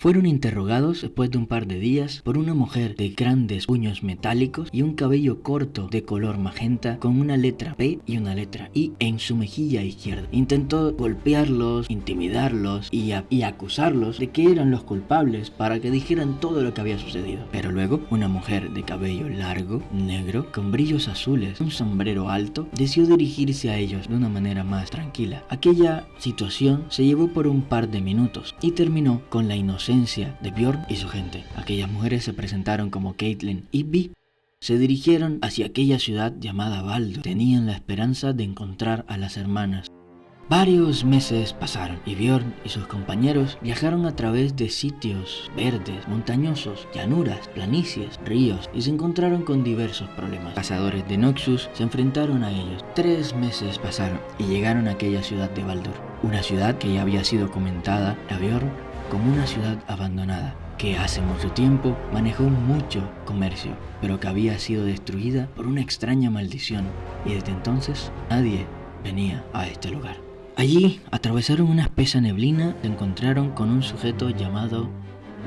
Fueron interrogados después de un par de días por una mujer de grandes puños metálicos y un cabello corto de color magenta con una letra P y una letra I en su mejilla izquierda. Intentó golpearlos, intimidarlos y acusarlos de que eran los culpables para que dijeran todo lo que había sucedido. Pero luego, una mujer de cabello largo, negro, con brillos azules, un sombrero alto, decidió dirigirse a ellos de una manera más tranquila. Aquella situación se llevó por un par de minutos y terminó con la inocencia de Björn y su gente. Aquellas mujeres se presentaron como Caitlin y Vi. Se dirigieron hacia aquella ciudad llamada Baldur. Tenían la esperanza de encontrar a las hermanas. Varios meses pasaron y Björn y sus compañeros viajaron a través de sitios verdes, montañosos, llanuras, planicies, ríos y se encontraron con diversos problemas. Cazadores de Noxus se enfrentaron a ellos. 3 meses pasaron y llegaron a aquella ciudad de Baldur, una ciudad que ya había sido comentada a Björn como una ciudad abandonada, que hace mucho tiempo manejó mucho comercio, pero que había sido destruida por una extraña maldición y desde entonces nadie venía a este lugar. Allí atravesaron una espesa neblina y se encontraron con un sujeto llamado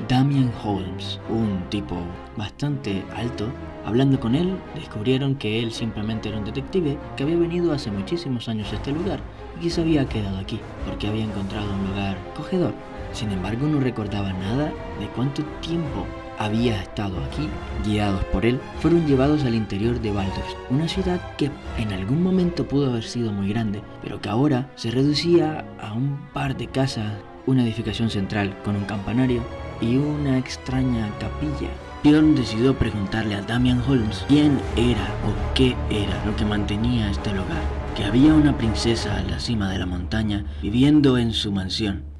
Damian Holmes, un tipo bastante alto. Hablando con él, descubrieron que él simplemente era un detective que había venido hace muchísimos años a este lugar y que se había quedado aquí porque había encontrado un lugar acogedor. Sin embargo, no recordaba nada de cuánto tiempo había estado aquí. Guiados por él, fueron llevados al interior de Baldur, una ciudad que en algún momento pudo haber sido muy grande, pero que ahora se reducía a un par de casas, una edificación central con un campanario y una extraña capilla. Björn decidió preguntarle a Damian Holmes quién era o qué era lo que mantenía este lugar, que había una princesa a la cima de la montaña viviendo en su mansión.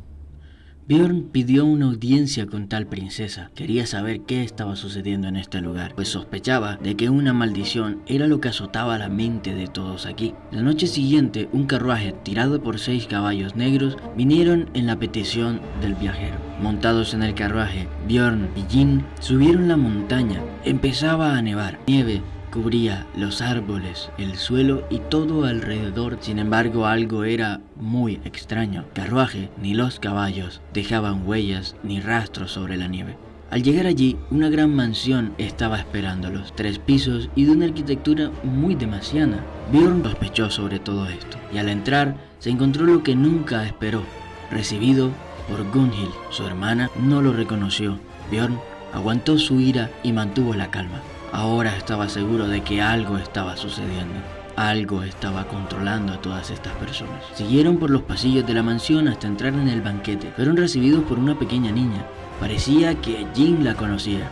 Björn pidió una audiencia con tal princesa. Quería saber qué estaba sucediendo en este lugar, pues sospechaba de que una maldición era lo que azotaba la mente de todos aquí. La noche siguiente, un carruaje tirado por 6 caballos negros vinieron en la petición del viajero. Montados en el carruaje, Björn y Jin subieron la montaña. Empezaba a nevar. Nieve cubría los árboles, el suelo y todo alrededor. Sin embargo, algo era muy extraño. El carruaje ni los caballos dejaban huellas ni rastros sobre la nieve. Al llegar allí, una gran mansión estaba esperándolos, 3 pisos y de una arquitectura muy demasiada. Björn sospechó sobre todo esto y al entrar se encontró lo que nunca esperó, recibido por Gunhild. Su hermana no lo reconoció. Björn aguantó su ira y mantuvo la calma. Ahora estaba seguro de que algo estaba sucediendo. Algo estaba controlando a todas estas personas. Siguieron por los pasillos de la mansión hasta entrar en el banquete. Fueron recibidos por una pequeña niña. Parecía que Jin la conocía.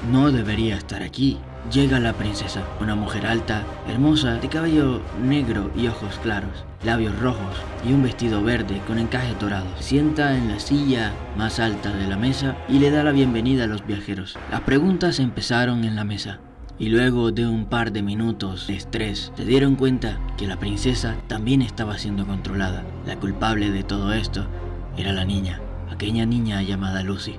No debería estar aquí. Llega la princesa, una mujer alta, hermosa, de cabello negro y ojos claros, labios rojos y un vestido verde con encajes dorados. Se sienta en la silla más alta de la mesa y le da la bienvenida a los viajeros. Las preguntas empezaron en la mesa. Y luego de un par de minutos de estrés, se dieron cuenta que la princesa también estaba siendo controlada. La culpable de todo esto era la niña, aquella niña llamada Lucy.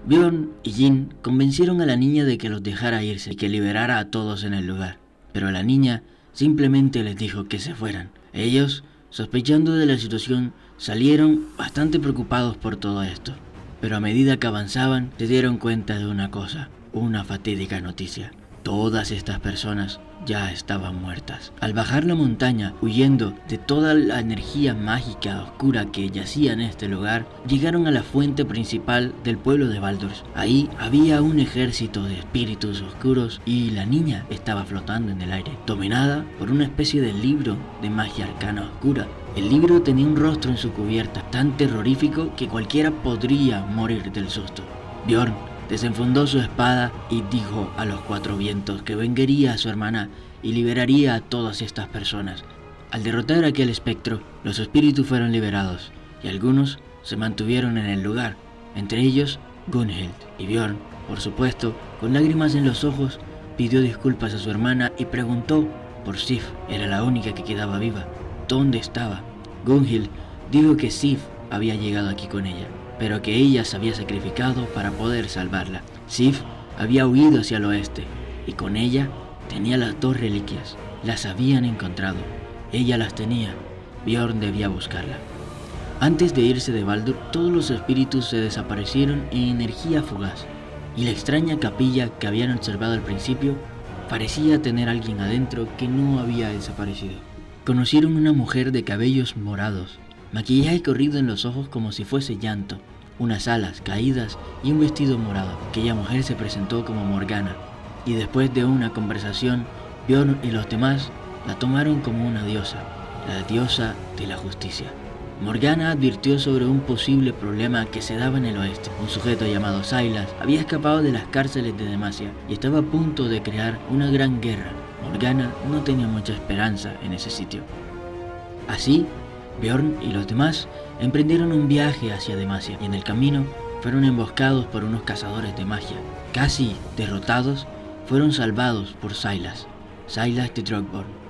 Björn y Jin convencieron a la niña de que los dejara irse y que liberara a todos en el lugar. Pero la niña simplemente les dijo que se fueran. Ellos, sospechando de la situación, salieron bastante preocupados por todo esto. Pero a medida que avanzaban, se dieron cuenta de una cosa, una fatídica noticia. Todas estas personas ya estaban muertas. Al bajar la montaña, huyendo de toda la energía mágica oscura que yacía en este lugar, llegaron a la fuente principal del pueblo de Baldur. Ahí había un ejército de espíritus oscuros y la niña estaba flotando en el aire, dominada por una especie de libro de magia arcana oscura. El libro tenía un rostro en su cubierta tan terrorífico que cualquiera podría morir del susto. Björn desenfundó su espada y dijo a los 4 vientos que vengaría a su hermana y liberaría a todas estas personas. Al derrotar a aquel espectro, los espíritus fueron liberados y algunos se mantuvieron en el lugar, entre ellos Gunhild. Y Björn, por supuesto, con lágrimas en los ojos, pidió disculpas a su hermana y preguntó por Sif. Era la única que quedaba viva. ¿Dónde estaba? Gunhild dijo que Sif había llegado aquí con ella, pero que ella se había sacrificado para poder salvarla. Sif había huido hacia el oeste y con ella tenía las 2 reliquias. Las habían encontrado. Ella las tenía. Björn debía buscarla. Antes de irse de Baldur, todos los espíritus se desaparecieron en energía fugaz, y la extraña capilla que habían observado al principio parecía tener a alguien adentro que no había desaparecido. Conocieron una mujer de cabellos morados, maquillaje corrido en los ojos como si fuese llanto, unas alas caídas y un vestido morado. Aquella mujer se presentó como Morgana, y después de una conversación, Björn y los demás la tomaron como una diosa, la diosa de la justicia. Morgana advirtió sobre un posible problema que se daba en el oeste. Un sujeto llamado Sylas había escapado de las cárceles de Demacia y estaba a punto de crear una gran guerra. Morgana no tenía mucha esperanza en ese sitio. Así, Björn y los demás emprendieron un viaje hacia Demacia y en el camino fueron emboscados por unos cazadores de magia. Casi derrotados, fueron salvados por Sylas de Drogborn.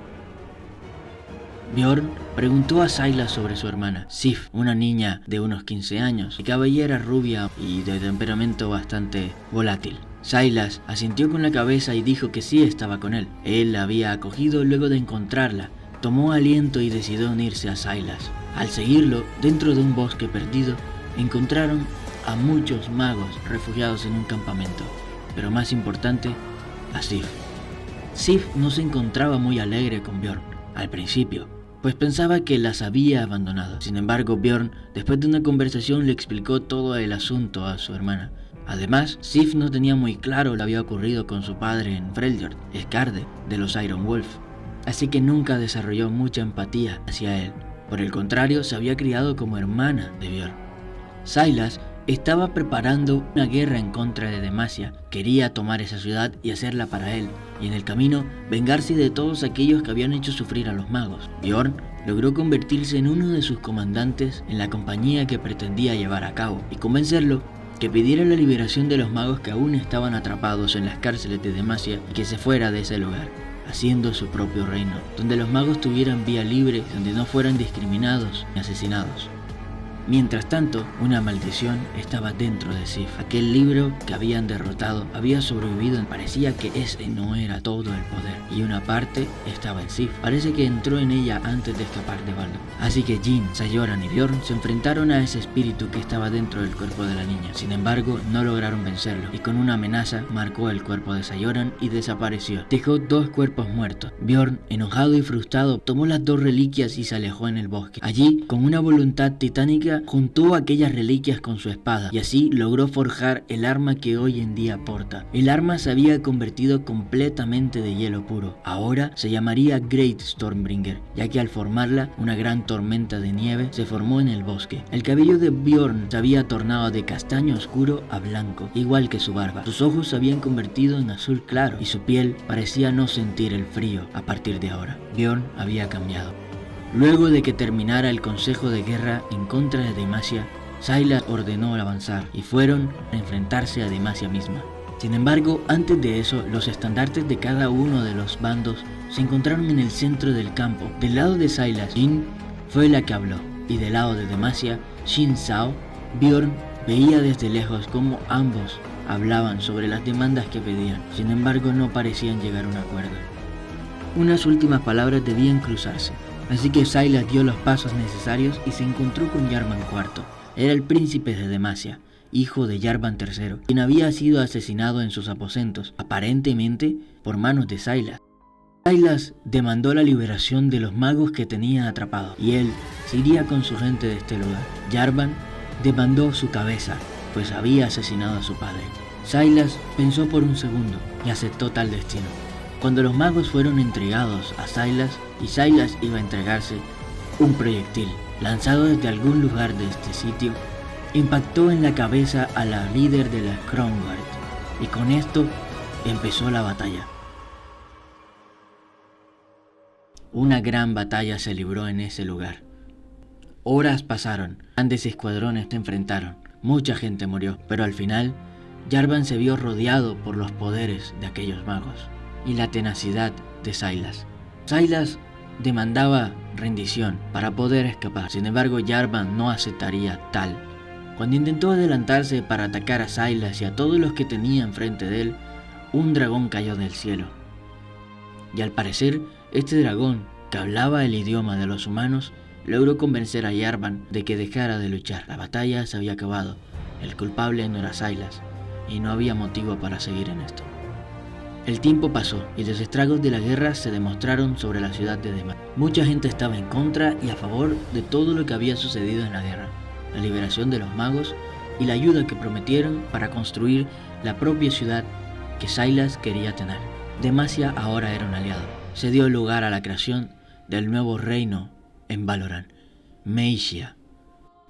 Björn preguntó a Sylas sobre su hermana, Sif, una niña de unos 15 años, de cabellera rubia y de temperamento bastante volátil. Sylas asintió con la cabeza y dijo que sí estaba con él. Él la había acogido luego de encontrarla, tomó aliento y decidió unirse a Sylas. Al seguirlo, dentro de un bosque perdido, encontraron a muchos magos refugiados en un campamento, pero más importante, a Sif. Sif no se encontraba muy alegre con Björn al principio, pues pensaba que las había abandonado. Sin embargo, Björn, después de una conversación, le explicó todo el asunto a su hermana. Además, Sif no tenía muy claro lo que había ocurrido con su padre en Freljord, Skarde, de los Iron Wolf, así que nunca desarrolló mucha empatía hacia él. Por el contrario, se había criado como hermana de Björn. Sylas estaba preparando una guerra en contra de Demacia. Quería tomar esa ciudad y hacerla para él, y en el camino vengarse de todos aquellos que habían hecho sufrir a los magos. Björn logró convertirse en uno de sus comandantes en la compañía que pretendía llevar a cabo y convencerlo que pidiera la liberación de los magos que aún estaban atrapados en las cárceles de Demacia y que se fuera de ese lugar, haciendo su propio reino, donde los magos tuvieran vía libre, donde no fueran discriminados ni asesinados. Mientras tanto, una maldición estaba dentro de Sif. Aquel libro que habían derrotado había sobrevivido. Parecía que ese no era todo el poder, y una parte estaba en Sif. Parece que entró en ella antes de escapar de Baldur. Así que Jin, Sayoran y Björn se enfrentaron a ese espíritu que estaba dentro del cuerpo de la niña. Sin embargo, no lograron vencerlo, y con una amenaza marcó el cuerpo de Sayoran y desapareció. Dejó 2 cuerpos muertos. Björn, enojado y frustrado, tomó las 2 reliquias y se alejó en el bosque. Allí, con una voluntad titánica, juntó aquellas reliquias con su espada y así logró forjar el arma que hoy en día porta. El arma se había convertido completamente de hielo puro. Ahora se llamaría Great Stormbringer, ya que al formarla, una gran tormenta de nieve se formó en el bosque. El cabello de Björn se había tornado de castaño oscuro a blanco, igual que su barba. Sus ojos se habían convertido en azul claro y su piel parecía no sentir el frío a partir de ahora. Björn había cambiado. Luego de que terminara el consejo de guerra en contra de Demacia, Sylas ordenó avanzar y fueron a enfrentarse a Demacia misma. Sin embargo, antes de eso, los estandartes de cada uno de los bandos se encontraron en el centro del campo. Del lado de Sylas, Jin fue la que habló, y del lado de Demacia, Shin Sao, Björn veía desde lejos cómo ambos hablaban sobre las demandas que pedían. Sin embargo, no parecían llegar a un acuerdo. Unas últimas palabras debían cruzarse. Así que Sylas dio los pasos necesarios y se encontró con Jarvan IV. Era el príncipe de Demacia, hijo de Jarvan III, quien había sido asesinado en sus aposentos, aparentemente por manos de Sylas. Sylas demandó la liberación de los magos que tenía atrapados, y él se iría con su gente de este lugar. Jarvan demandó su cabeza, pues había asesinado a su padre. Sylas pensó por un segundo y aceptó tal destino. Cuando los magos fueron entregados a Sylas y Sylas iba a entregarse, un proyectil lanzado desde algún lugar de este sitio impactó en la cabeza a la líder de la Kromgard, y con esto empezó la batalla. Una gran batalla se libró en ese lugar. Horas pasaron, grandes escuadrones se enfrentaron, mucha gente murió, pero al final Jarvan se vio rodeado por los poderes de aquellos magos y la tenacidad de Sylas. Sylas demandaba rendición para poder escapar. Sin embargo, Jarvan no aceptaría tal. Cuando intentó adelantarse para atacar a Sylas y a todos los que tenía enfrente de él, un dragón cayó del cielo. Y al parecer, este dragón, que hablaba el idioma de los humanos, logró convencer a Jarvan de que dejara de luchar. La batalla se había acabado, el culpable no era Sylas, y no había motivo para seguir en esto. El tiempo pasó y los estragos de la guerra se demostraron sobre la ciudad de Demacia. Mucha gente estaba en contra y a favor de todo lo que había sucedido en la guerra, la liberación de los magos y la ayuda que prometieron para construir la propia ciudad que Sylas quería tener. Demacia ahora era un aliado. Se dio lugar a la creación del nuevo reino en Valoran, Meyshia,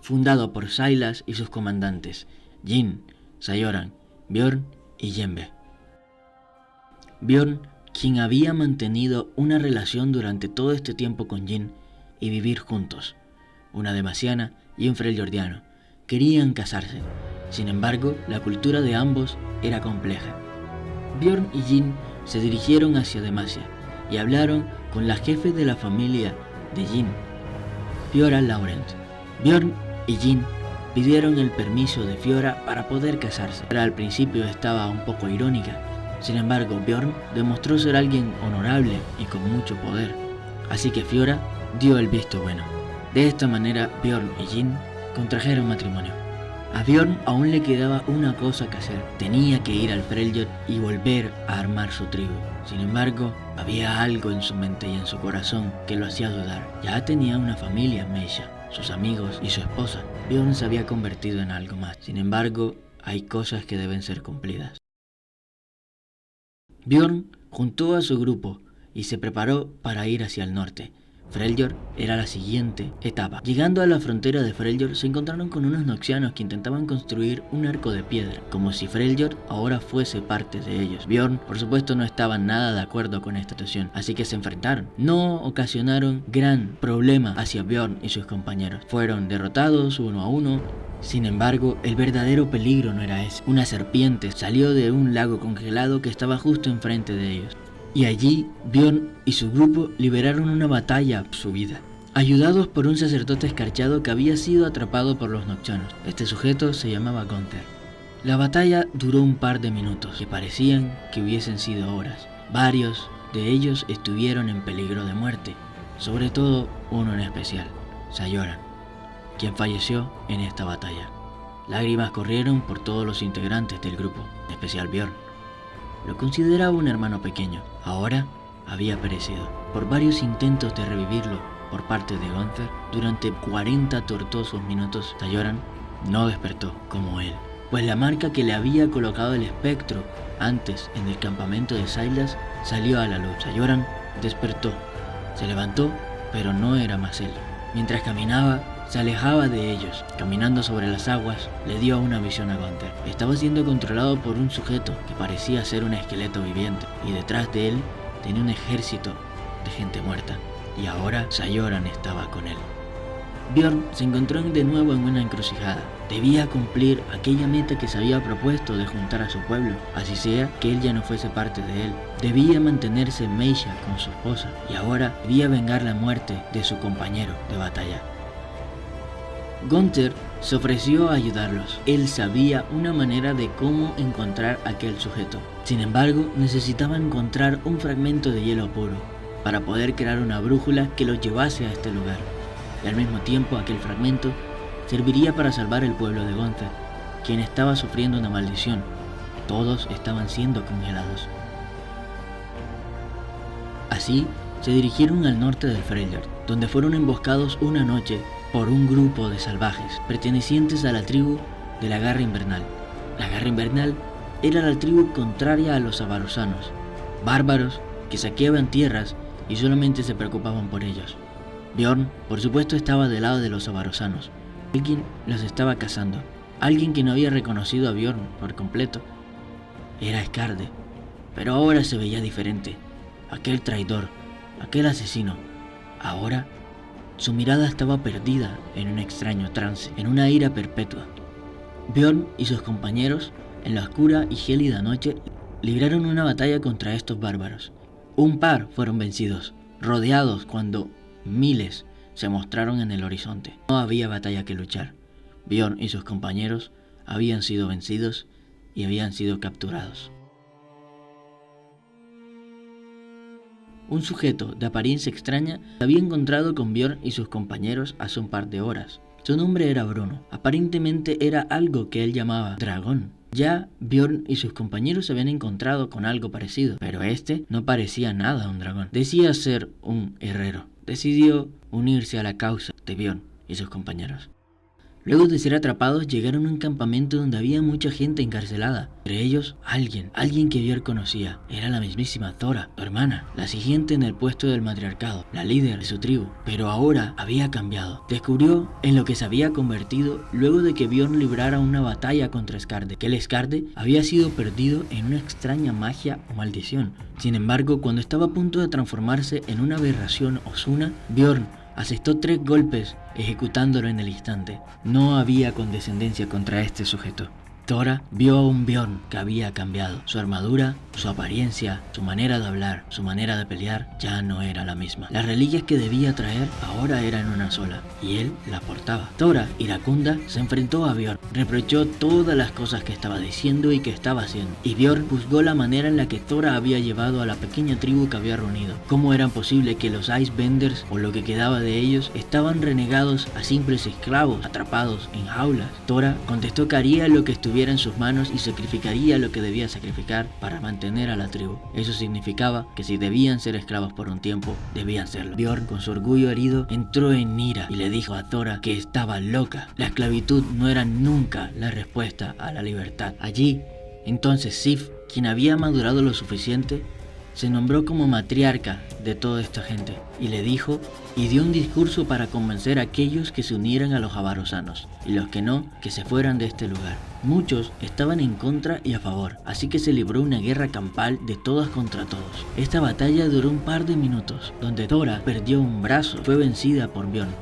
fundado por Sylas y sus comandantes, Jin, Sayoran, Bjorn y Yenbe. Bjorn, quien había mantenido una relación durante todo este tiempo con Jin y vivir juntos, una demaciana y un freljordiano, querían casarse. Sin embargo, la cultura de ambos era compleja. Bjorn y Jin se dirigieron hacia Demacia y hablaron con la jefe de la familia de Jin, Fiora Laurent. Bjorn y Jin pidieron el permiso de Fiora para poder casarse. Pero al principio estaba un poco irónica. Sin embargo, Bjorn demostró ser alguien honorable y con mucho poder, así que Fiora dio el visto bueno. De esta manera, Bjorn y Jin contrajeron matrimonio. A Bjorn aún le quedaba una cosa que hacer. Tenía que ir al Freljord y volver a armar su tribu. Sin embargo, había algo en su mente y en su corazón que lo hacía dudar. Ya tenía una familia en Meyshia, sus amigos y su esposa. Bjorn se había convertido en algo más. Sin embargo, hay cosas que deben ser cumplidas. Bjorn juntó a su grupo y se preparó para ir hacia el norte. Freljord era la siguiente etapa. Llegando a la frontera de Freljord se encontraron con unos noxianos que intentaban construir un arco de piedra, como si Freljord ahora fuese parte de ellos. Bjorn, por supuesto, no estaba nada de acuerdo con esta situación, así que se enfrentaron. No ocasionaron gran problema hacia Bjorn y sus compañeros. Fueron derrotados uno a uno. Sin embargo, el verdadero peligro no era ese. Una serpiente salió de un lago congelado que estaba justo enfrente de ellos. Y allí, Bjorn y su grupo liberaron una batalla por su vida, ayudados por un sacerdote escarchado que había sido atrapado por los noxianos. Este sujeto se llamaba Gunther. La batalla duró un par de minutos, que parecían que hubiesen sido horas. Varios de ellos estuvieron en peligro de muerte, sobre todo uno en especial, Sayoran, quien falleció en esta batalla. Lágrimas corrieron por todos los integrantes del grupo, en especial Bjorn. Lo consideraba un hermano pequeño. Ahora había perecido. Por varios intentos de revivirlo por parte de Gunther, durante 40 tortuosos minutos, Sayoran no despertó como él, pues la marca que le había colocado el espectro antes en el campamento de Sylas salió a la luz. Sayoran despertó, se levantó, pero no era más él. Mientras caminaba, se alejaba de ellos. Caminando sobre las aguas, le dio una visión a Gunther. Estaba siendo controlado por un sujeto que parecía ser un esqueleto viviente, y detrás de él tenía un ejército de gente muerta. Y ahora Sayoran estaba con él. Bjorn se encontró de nuevo en una encrucijada. Debía cumplir aquella meta que se había propuesto de juntar a su pueblo, así sea que él ya no fuese parte de él. Debía mantenerse en Meyshia con su esposa, y ahora debía vengar la muerte de su compañero de batalla. Gunther se ofreció a ayudarlos. Él sabía una manera de cómo encontrar a aquel sujeto. Sin embargo, necesitaba encontrar un fragmento de hielo puro para poder crear una brújula que los llevase a este lugar. Y al mismo tiempo, aquel fragmento serviría para salvar el pueblo de Gunther, quien estaba sufriendo una maldición. Todos estaban siendo congelados. Así, se dirigieron al norte del Freljord, donde fueron emboscados una noche por un grupo de salvajes pertenecientes a la tribu de la Garra Invernal. La Garra Invernal era la tribu contraria a los avarosanos, bárbaros que saqueaban tierras y solamente se preocupaban por ellos. Bjorn, por supuesto, estaba del lado de los avarosanos. Alguien los estaba cazando. Alguien que no había reconocido a Bjorn por completo. Era Skarde, pero ahora se veía diferente. Aquel traidor, aquel asesino, ahora su mirada estaba perdida en un extraño trance, en una ira perpetua. Bjorn y sus compañeros, en la oscura y gélida noche, libraron una batalla contra estos bárbaros. Un par fueron vencidos, rodeados cuando miles se mostraron en el horizonte. No había batalla que luchar. Bjorn y sus compañeros habían sido vencidos y habían sido capturados. un sujeto de apariencia extraña se había encontrado con Björn y sus compañeros hace un par de horas. Su nombre era Bruno. Aparentemente era algo que él llamaba dragón. Ya Björn y sus compañeros se habían encontrado con algo parecido, pero este no parecía nada un dragón. Decía ser un herrero. Decidió unirse a la causa de Björn y sus compañeros. Luego de ser atrapados, llegaron a un campamento donde había mucha gente encarcelada. Entre ellos, alguien que Björn conocía. Era la mismísima Thora, su hermana, la siguiente en el puesto del matriarcado, la líder de su tribu. Pero ahora había cambiado. Descubrió en lo que se había convertido luego de que Björn librara una batalla contra Skarde, que el Skarde había sido perdido en una extraña magia o maldición. Sin embargo, cuando estaba a punto de transformarse en una aberración Osuna, Björn asestó 3 golpes, ejecutándolo en el instante. No había condescendencia contra este sujeto. Thora vio a un Björn que había cambiado. Su armadura, su apariencia, su manera de hablar, su manera de pelear ya no era la misma. Las reliquias que debía traer ahora eran una sola, y él la portaba. Thora, iracunda, se enfrentó a Björn, reprochó todas las cosas que estaba diciendo y que estaba haciendo, y Björn juzgó la manera en la que Thora había llevado a la pequeña tribu que había reunido. ¿Cómo era posible que los Icebenders, o lo que quedaba de ellos, estaban renegados a simples esclavos, atrapados en jaulas? Thora contestó que haría lo que estuviera en sus manos y sacrificaría lo que debía sacrificar para mantener a la tribu. Eso significaba que si debían ser esclavos por un tiempo, debían serlo. Björn, con su orgullo herido, entró en ira y le dijo a Thora que estaba loca. La esclavitud no era nunca la respuesta a la libertad. Allí, entonces Sif, quien había madurado lo suficiente, se nombró como matriarca de toda esta gente y le dijo y dio un discurso para convencer a aquellos que se unieran a los avarosanos y los que no, que se fueran de este lugar. Muchos estaban en contra y a favor, así que se libró una guerra campal de todos contra todos. Esta batalla duró un par de minutos, donde Thora perdió un brazo, fue vencida por Björn.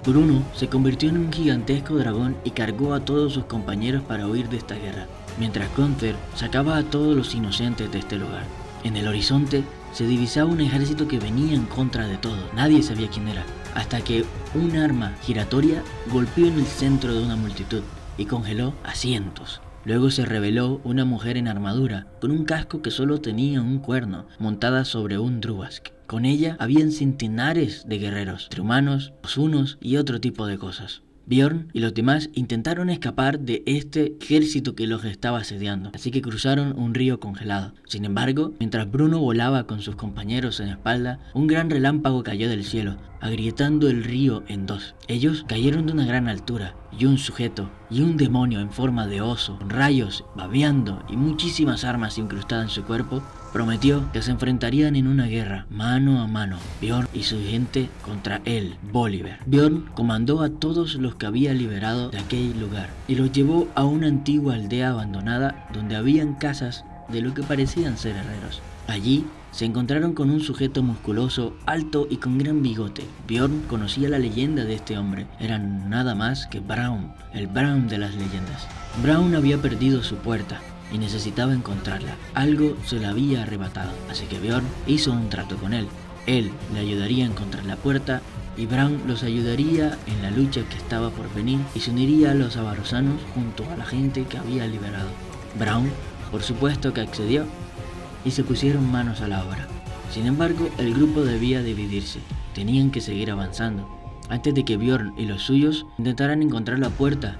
Bruno se convirtió en un gigantesco dragón y cargó a todos sus compañeros para huir de esta guerra, mientras Gunther sacaba a todos los inocentes de este lugar. En el horizonte se divisaba un ejército que venía en contra de todos. Nadie sabía quién era, hasta que un arma giratoria golpeó en el centro de una multitud y congeló a cientos. Luego se reveló una mujer en armadura, con un casco que solo tenía un cuerno, montada sobre un Druvask. Con ella habían centenares de guerreros, entre humanos, osunos y otro tipo de cosas. Björn y los demás intentaron escapar de este ejército que los estaba asediando, así que cruzaron un río congelado. Sin embargo, mientras Bruno volaba con sus compañeros en la espalda, un gran relámpago cayó del cielo, agrietando el río en dos. Ellos cayeron de una gran altura, y un sujeto y un demonio en forma de oso, con rayos, babeando y muchísimas armas incrustadas en su cuerpo, prometió que se enfrentarían en una guerra mano a mano, Björn y su gente contra él, Bolívar. Björn comandó a todos los que había liberado de aquel lugar y los llevó a una antigua aldea abandonada donde habían casas de lo que parecían ser herreros. Allí se encontraron con un sujeto musculoso, alto y con gran bigote. Björn conocía la leyenda de este hombre. Era nada más que Braum, el Braum de las leyendas. Braum había perdido su puerta y necesitaba encontrarla. Algo se la había arrebatado, así que Björn hizo un trato con él. Él le ayudaría a encontrar la puerta y Braum los ayudaría en la lucha que estaba por venir y se uniría a los avarosanos junto a la gente que había liberado. Braum, por supuesto que accedió y se pusieron manos a la obra. Sin embargo, el grupo debía dividirse. Tenían que seguir avanzando antes de que Björn y los suyos intentaran encontrar la puerta.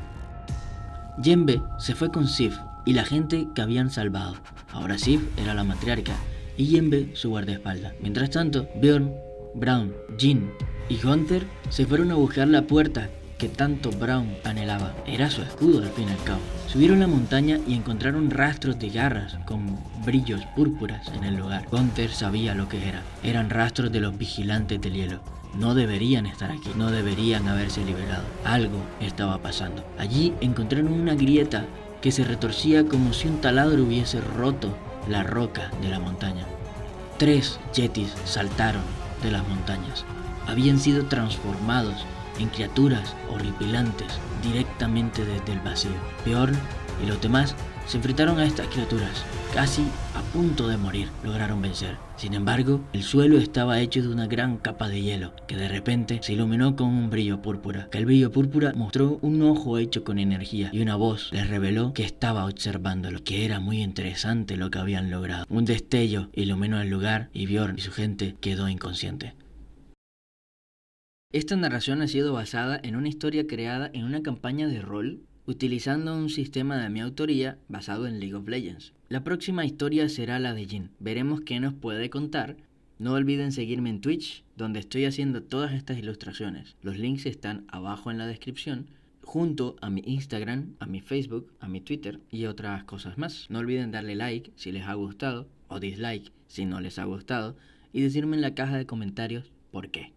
Yembe se fue con Sif y la gente que habían salvado. Ahora Sif era la matriarca y Yembe su guardaespaldas. Mientras tanto, Björn, Braum, Jin y Gunther se fueron a buscar la puerta que tanto Braum anhelaba. Era su escudo al fin y al cabo. Subieron la montaña y encontraron rastros de garras con brillos púrpuras en el lugar. Gunther sabía lo que era. Eran rastros de los vigilantes del hielo. No deberían estar aquí, no deberían haberse liberado. Algo estaba pasando. Allí encontraron una grieta que se retorcía como si un taladro hubiese roto la roca de la montaña. 3 yetis saltaron de las montañas. Habían sido transformados en criaturas horripilantes directamente desde el vacío. Björn y los demás Se enfrentaron a estas criaturas, casi a punto de morir, lograron vencer. Sin embargo, el suelo estaba hecho de una gran capa de hielo, que de repente se iluminó con un brillo púrpura. Que el brillo púrpura mostró un ojo hecho con energía y una voz les reveló que estaba observándolo, que era muy interesante lo que habían logrado. Un destello iluminó el lugar y Bjorn y su gente quedó inconsciente. Esta narración ha sido basada en una historia creada en una campaña de rol utilizando un sistema de mi autoría basado en League of Legends. La próxima historia será la de Jhin. Veremos qué nos puede contar. No olviden seguirme en Twitch, donde estoy haciendo todas estas ilustraciones. Los links están abajo en la descripción, junto a mi Instagram, a mi Facebook, a mi Twitter y otras cosas más. No olviden darle like si les ha gustado o dislike si no les ha gustado y decirme en la caja de comentarios por qué.